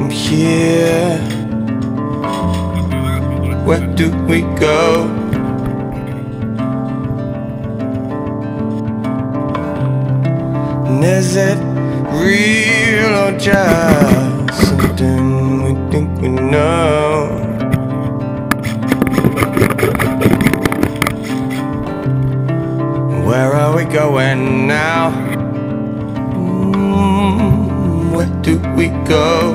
from here? Where do we go? And is it real or just something we think we know? Where are we going now? Where do we go?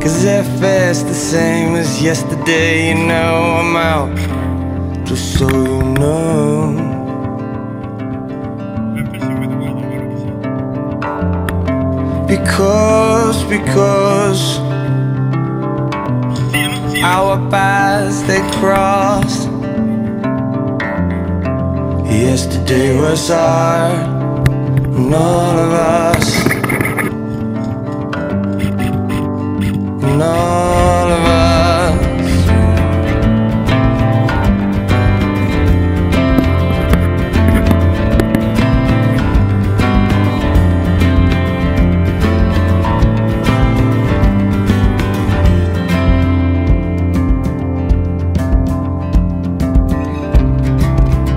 Cause if it's the same as yesterday, you know I'm out, just so you know. Because our paths they crossed. Yesterday was hard, and all of us, and all of us.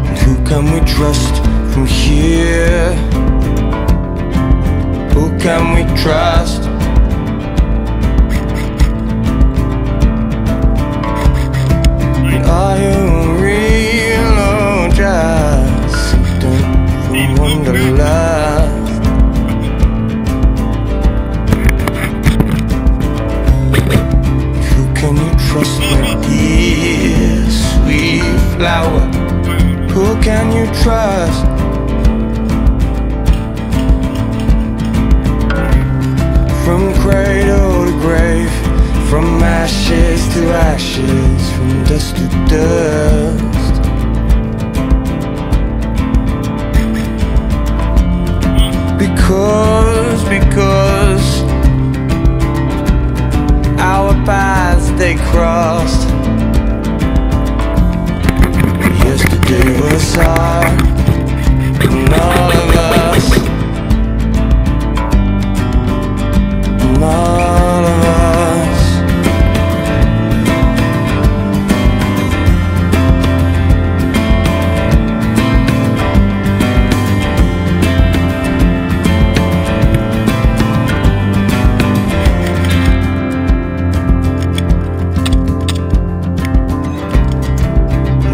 And who can we trust from here? Who can we trust? Are you real or just something from Wonderland? Who can you trust, my dear sweet flower? Who can you trust? From cradle to grave, from ashes to ashes, from dust to dust. Because our paths they crossed. Yesterday was hard, and all of us, and all of us.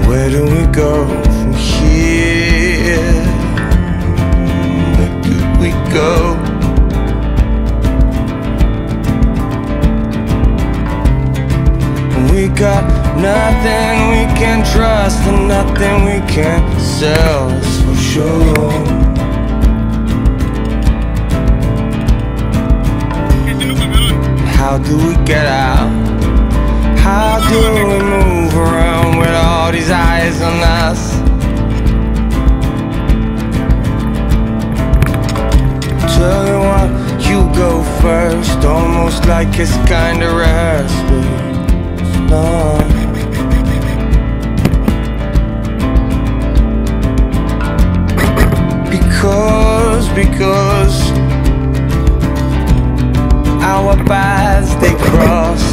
Where do we go from here? Where do we go? We got nothing we can trust and nothing we can sell, that's for sure. How do we get out? How do we move around with all these eyes on us? Tell you what, you go first, almost like it's kinda rehearsed, but it's not. Because our paths they cross.